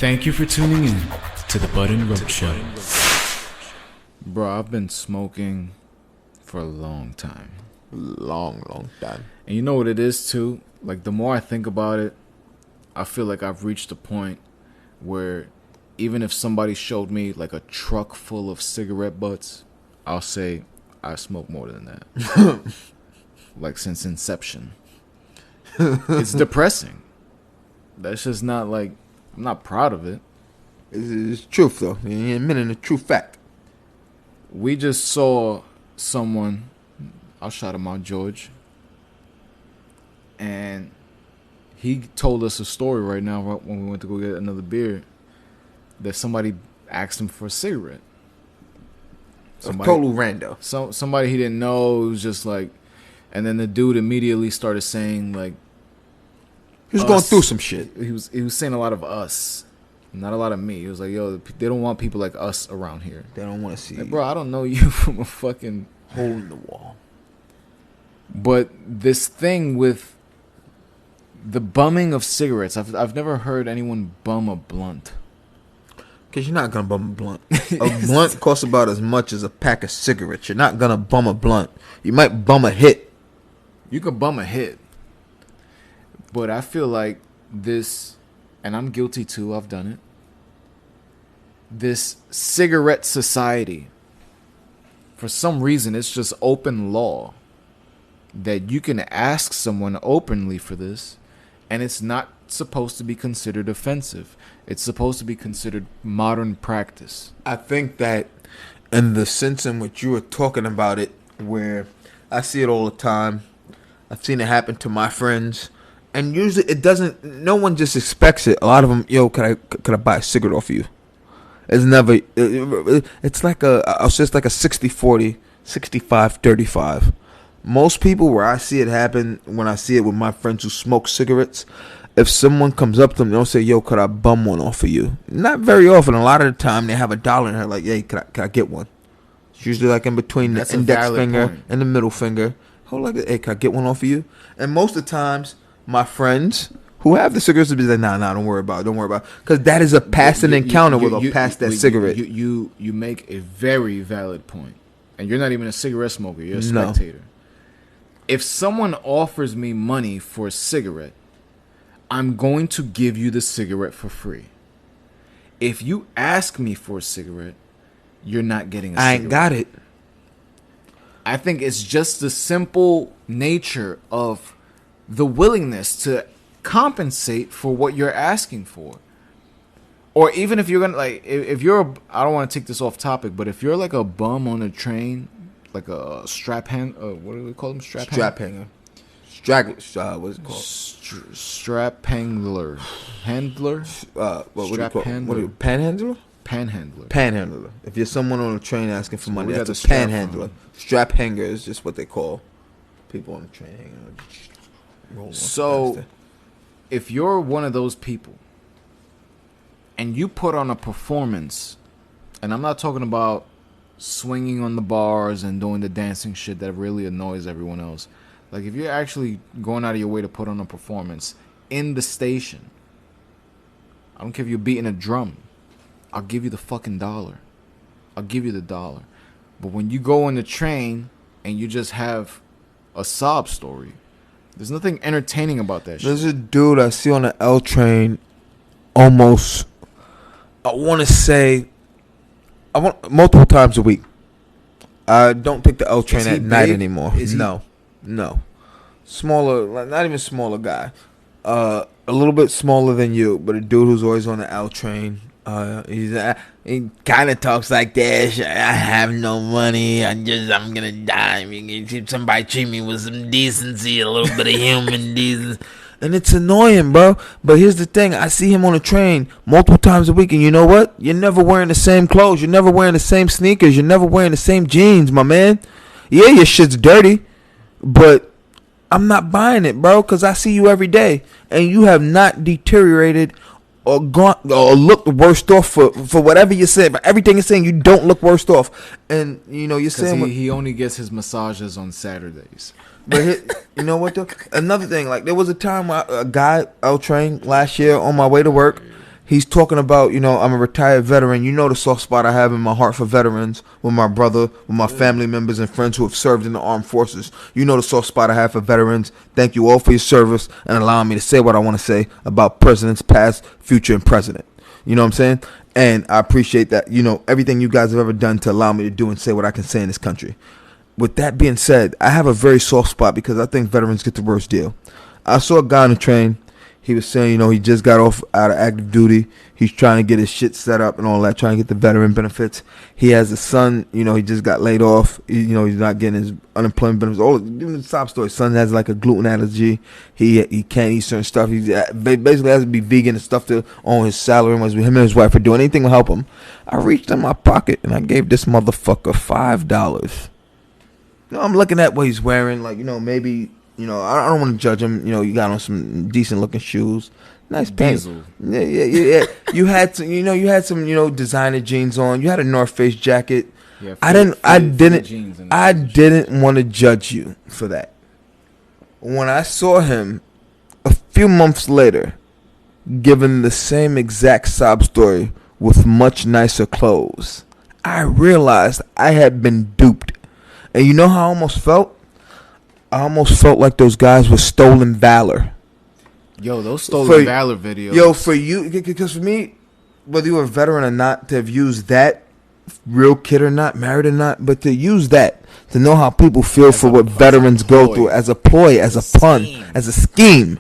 Thank you for tuning in to the B&RS Show. Bro, I've been smoking for a long time. Long time. And you know what it is too? Like, the more I think about it, I feel like I've reached a point where even if somebody showed me like a truck full of cigarette butts, I'll say I smoke more than that. Like, since inception. It's depressing. That's just not like, I'm not proud of it. It's truth, though. You're admitting the true fact. We just saw someone, I'll shout him out, George, and he told us a story right now when we went to go get another beer that somebody asked him for a cigarette. Somebody, a total rando. Somebody he didn't know. It was just like, and then the dude immediately started saying like, he was going through some shit. He was saying a lot of us, not a lot of me. He was like, yo, they don't want people like us around here. They don't want to see like, you. Bro, I don't know you from a fucking hole in the wall. But this thing with the bumming of cigarettes, I've never heard anyone bum a blunt. Because you're not going to bum a blunt. A blunt costs about as much as a pack of cigarettes. You're not going to bum a blunt. You might bum a hit. You could bum a hit. But I feel like this, and I'm guilty too, I've done it, this cigarette society, for some reason, it's just open law that you can ask someone openly for this, and it's not supposed to be considered offensive. It's supposed to be considered modern practice. I think that in the sense in which you were talking about it, where I see it all the time, I've seen it happen to my friends, and usually it doesn't, no one just expects it. A lot of them, yo, could I buy a cigarette off of you? It's never, it's like it's just like a 60-40, 65-35. Most people, where I see it happen, when I see it with my friends who smoke cigarettes, if someone comes up to them, they'll say, yo, could I bum one off of you? Not very often. A lot of the time, they have $1 in there, like, hey, could I get one? It's usually like in between the index finger and the middle finger. Hold like, hey, could I get one off of you? And most of the times, my friends who have the cigarettes will be like, nah, don't worry about it. Because that is a passing encounter where they'll pass that cigarette. You make a very valid point. And you're not even a cigarette smoker. You're a spectator. No. If someone offers me money for a cigarette, I'm going to give you the cigarette for free. If you ask me for a cigarette, you're not getting a cigarette. I ain't got it. I think it's just the simple nature of the willingness to compensate for what you're asking for. Or even if you're going to, like, if you're, I don't want to take this off topic, but if you're like a bum on a train, like a strap hand, what do we call them? Strap hanger. What is it called? Strap handler. Handler? What do you call it? Panhandler? Panhandler. If you're someone on a train asking for money, that's a panhandler. Strap hanger is just what they call people on the train hanging. So, if you're one of those people, and you put on a performance, and I'm not talking about swinging on the bars and doing the dancing shit that really annoys everyone else. Like, if you're actually going out of your way to put on a performance in the station, I don't care if you're beating a drum, I'll give you the fucking $1. I'll give you the $1. But when you go on the train and you just have a sob story, there's nothing entertaining about that shit. There's a dude I see on the L train almost, I want to say, multiple times a week. I don't take the L train at night anymore. No. Smaller, not even smaller guy. A little bit smaller than you, but a dude who's always on the L train. He kind of talks like this. I have no money. I'm gonna die. Somebody treat me with some decency, a little bit of human decency. And it's annoying, bro. But here's the thing. I see him on a train multiple times a week. And you know what? You're never wearing the same clothes. You're never wearing the same sneakers. You're never wearing the same jeans, my man. Yeah, your shit's dirty. But I'm not buying it, bro. Because I see you every day. And you have not deteriorated or gone or looked worse off for whatever you said. But everything you're saying, you don't look worse off. And, you know, you're saying... he only gets his massages on Saturdays. But you know what, though? Another thing, like, there was a time where a guy L train last year on my way to work, He's talking about, I'm a retired veteran. You know the soft spot I have in my heart for veterans, with my brother, with my family members and friends who have served in the armed forces. You know the soft spot I have for veterans. Thank you all for your service and allowing me to say what I want to say about presidents past, future, and present. You know what I'm saying? And I appreciate that, everything you guys have ever done to allow me to do and say what I can say in this country. With that being said, I have a very soft spot because I think veterans get the worst deal. I saw a guy on the train. He was saying, he just got off out of active duty. He's trying to get his shit set up and all that, trying to get the veteran benefits. He has a son, he just got laid off. He's not getting his unemployment benefits. Even the top story, son has like a gluten allergy. He can't eat certain stuff. He basically has to be vegan and stuff to own his salary. And him and his wife are doing anything to help him. I reached in my pocket and I gave this motherfucker $5. I'm looking at what he's wearing, like, maybe... I don't want to judge him. You got on some decent looking shoes, nice pants. Yeah. You had some, designer jeans on. You had a North Face jacket. Yeah, I didn't want to judge you for that. When I saw him a few months later, given the same exact sob story with much nicer clothes, I realized I had been duped. And you know how I almost felt? I almost felt like those guys were stolen valor. Yo, those stolen valor videos. Yo, for you, because for me, whether you're a veteran or not, to have used that, real kid or not, married or not, but to use that, to know how people feel for what veterans go through, as a ploy, as a pun, as a scheme,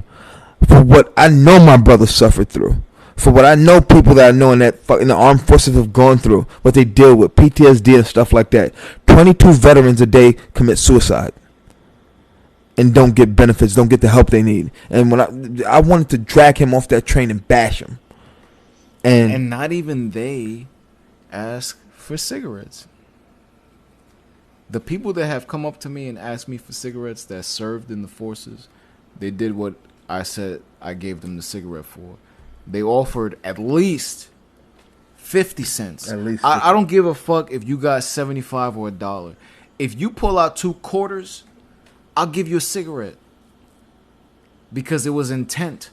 for what I know my brother suffered through, for what I know people that I know in the armed forces have gone through, what they deal with, PTSD and stuff like that. 22 veterans a day commit suicide. And don't get benefits, don't get the help they need. And when I wanted to drag him off that train and bash him. And not even they ask for cigarettes. The people that have come up to me and asked me for cigarettes that served in the forces, they did what I said I gave them the cigarette for. They offered at least 50 cents. At least 50. I don't give a fuck if you got 75 or $1. If you pull out 2 quarters, I'll give you a cigarette. Because it was intent.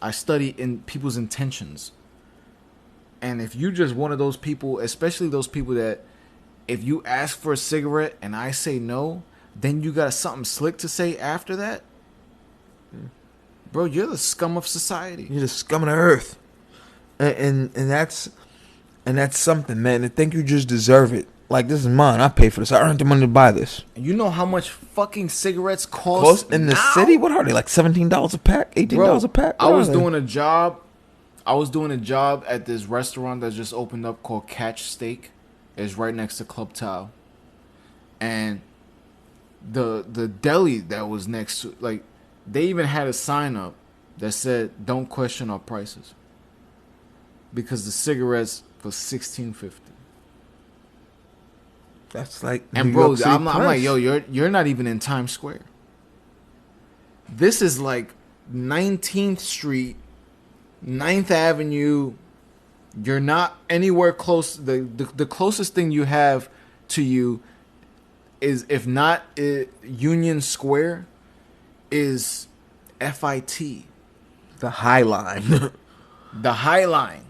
I study in people's intentions. And if you just one of those people, especially those people that if you ask for a cigarette and I say no, then you got something slick to say after that? Bro, you're the scum of society. You're the scum of the earth. And that's something, man. I think you just deserve it. Like, this is mine. I paid for this. I earned the money to buy this. You know how much fucking cigarettes cost in the city? What are they, like $17 a pack? $18 a pack? I was doing a job at this restaurant that just opened up called Catch Steak. It's right next to Club Tao. And the deli that was next to, like, they even had a sign up that said, "Don't question our prices." Because the cigarettes for $16.50. That's like, and bro, I'm like, yo, you're not even in Times Square. This is like 19th Street, 9th Avenue. You're not anywhere close. The closest thing you have to you is, if not Union Square, is FIT. The High Line. The High Line.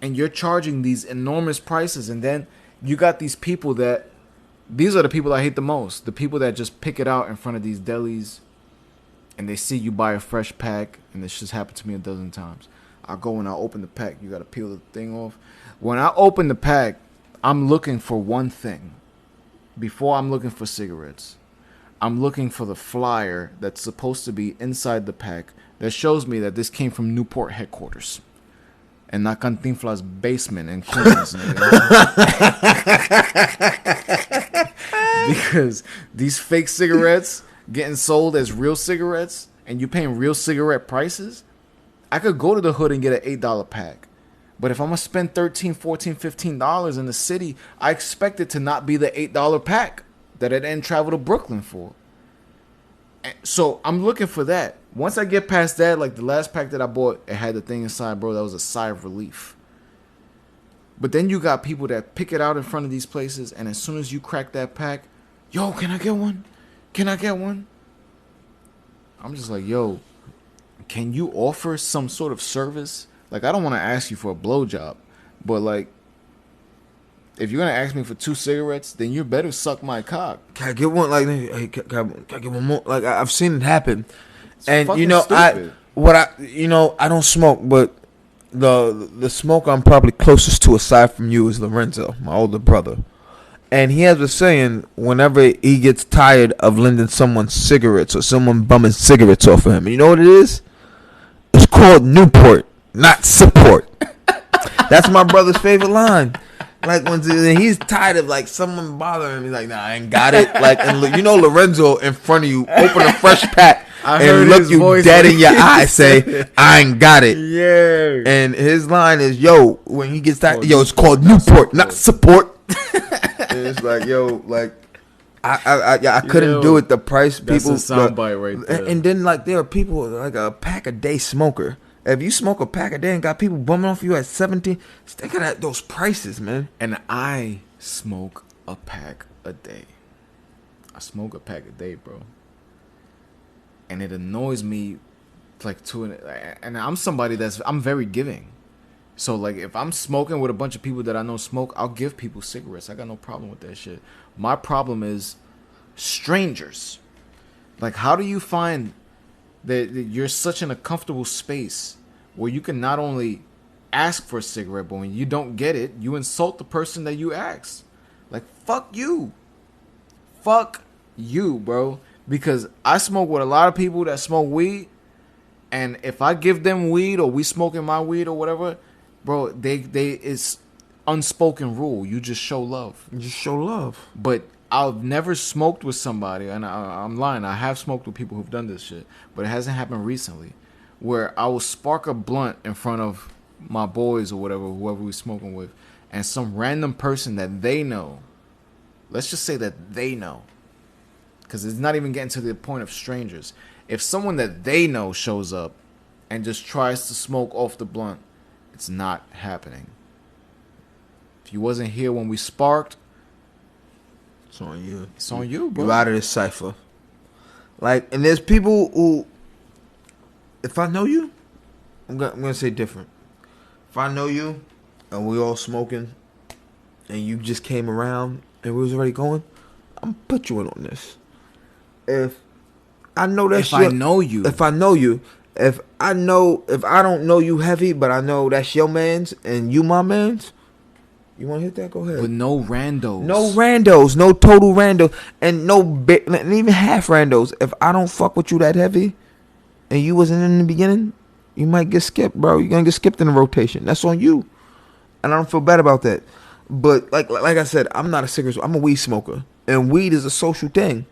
And you're charging these enormous prices, and then you got these people these are the people I hate the most. The people that just pick it out in front of these delis and they see you buy a fresh pack, and this just happened to me a dozen times. I go and I open the pack. You got to peel the thing off. When I open the pack, I'm looking for one thing. Before I'm looking for cigarettes, I'm looking for the flyer that's supposed to be inside the pack that shows me that this came from Newport headquarters and not Cantinflas' basement in Queens. Because these fake cigarettes getting sold as real cigarettes and you paying real cigarette prices, I could go to the hood and get an $8 pack. But if I'm going to spend $13, $14, $15 in the city, I expect it to not be the $8 pack that I then travel to Brooklyn for. So I'm looking for that. Once I get past that, like the last pack that I bought, it had the thing inside, bro. That was a sigh of relief. But then you got people that pick it out in front of these places, and as soon as you crack that pack, yo, can I get one? Can I get one? I'm just like, yo, can you offer some sort of service? Like, I don't want to ask you for a blowjob, but like, if you're gonna ask me for 2 cigarettes, then you better suck my cock. Can I get one? Like, hey, can I get one more? Like, I've seen it happen. It's And fucking you know, stupid. I don't smoke, but the smoke I'm probably closest to aside from you is Lorenzo, my older brother. And he has a saying, whenever he gets tired of lending someone cigarettes or someone bumming cigarettes off of him, you know what it is? It's called Newport, not support. That's my brother's favorite line. Like, when he's tired of, like, someone bothering him, he's like, nah, I ain't got it. Like, and you know Lorenzo in front of you, open a fresh pack and look you dead in your eye, say, I ain't got it. Yeah. And his line is, yo, when he gets tired, yo, it's called Newport, not support. And it's like, yo, like, I couldn't do it. The price people. That's a soundbite right there. And then, like, there are people, like, a pack-a-day smoker. If you smoke a pack a day and got people bumming off you at 17, think of that, those prices, man. And I smoke a pack a day. I smoke a pack a day, bro. And it annoys me, like, and I'm somebody I'm very giving. So, like, if I'm smoking with a bunch of people that I know smoke, I'll give people cigarettes. I got no problem with that shit. My problem is strangers. Like, how do you find that you're such in a comfortable space where you can not only ask for a cigarette, but when you don't get it, you insult the person that you ask. Like, fuck you. Fuck you, bro. Because I smoke with a lot of people that smoke weed, and if I give them weed or we smoking my weed or whatever, bro, it's unspoken rule. You just show love. You just show love. But I've never smoked with somebody, and I'm lying. I have smoked with people who've done this shit, but it hasn't happened recently, where I will spark a blunt in front of my boys or whatever, whoever we're smoking with, and some random person that they know, let's just say that they know, because it's not even getting to the point of strangers. If someone that they know shows up and just tries to smoke off the blunt, it's not happening. If you wasn't here when we sparked, it's on you. It's on you, bro. You out of this cipher. Like, and there's people who, if I know you, I'm gonna say different. If I know you, and we all smoking, and you just came around, and we was already going, I'm gonna put you in on this. If I know that if I know you, if I don't know you heavy, but I know that's your man's, and you my man's, you want to hit that? Go ahead. But no randos. No randos. No total randos. And and even half randos. If I don't fuck with you that heavy and you wasn't in the beginning, you might get skipped, bro. You're going to get skipped in the rotation. That's on you. And I don't feel bad about that. But like I said, I'm not a cigarette smoker. I'm a weed smoker. And weed is a social thing.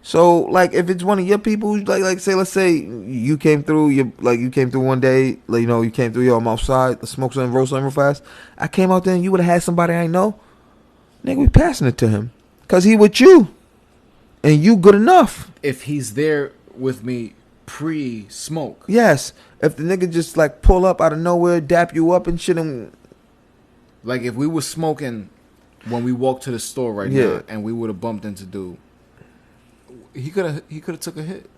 So, like, if it's one of your people, like say, let's say you came through, you came through one day, like, you know, you came through, yo, I'm outside, the smoke something, roll something real fast. I came out there and you would have had somebody I know. Nigga, we passing it to him. Because he with you. And you good enough. If he's there with me pre-smoke. Yes. If the nigga just, like, pull up out of nowhere, dap you up and shit. Like, if we were smoking when we walked to the store right now and we would have bumped into dude, he could have took a hit.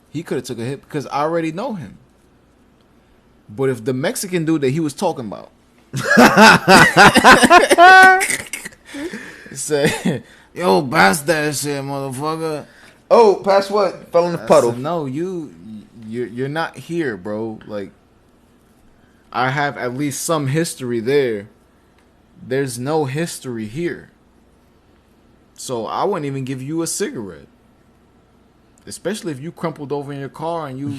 He could have took a hit because I already know him. But if the Mexican dude that he was talking about said, "Yo, pass that shit, motherfucker." Oh, pass what? Fell in the puddle. Said, no, you're not here, bro. Like, I have at least some history there. There's no history here. So I wouldn't even give you a cigarette. Especially if you crumpled over in your car and you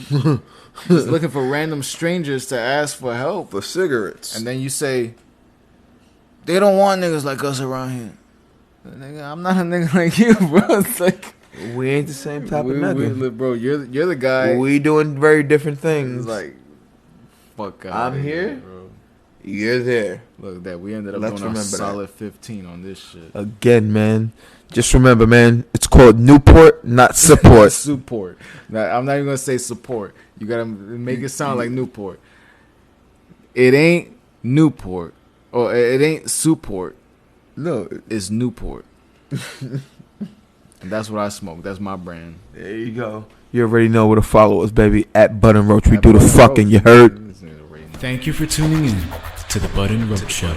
just looking for random strangers to ask for help. For cigarettes. And then you say, they don't want niggas like us around here. Nigga, I'm not a nigga like you, bro. It's like, we ain't the same type of nigga. Bro, you're the guy. We doing very different things. It's like, fuck out. I'm here. Bro. You're there. Look, that we ended up Let's doing a remember solid 15 on this shit. Again, man. Just remember, man. It's called Newport, not support. Support. Now, I'm not even gonna say support. You gotta make it sound like Newport. It ain't Newport, or it ain't support. No, it's Newport. And that's what I smoke. That's my brand. There you go. You already know where to follow us, baby. At Button Roach. We At do the Button fucking. Roach. You heard? Thank you for tuning in to the Bud and Roach Show.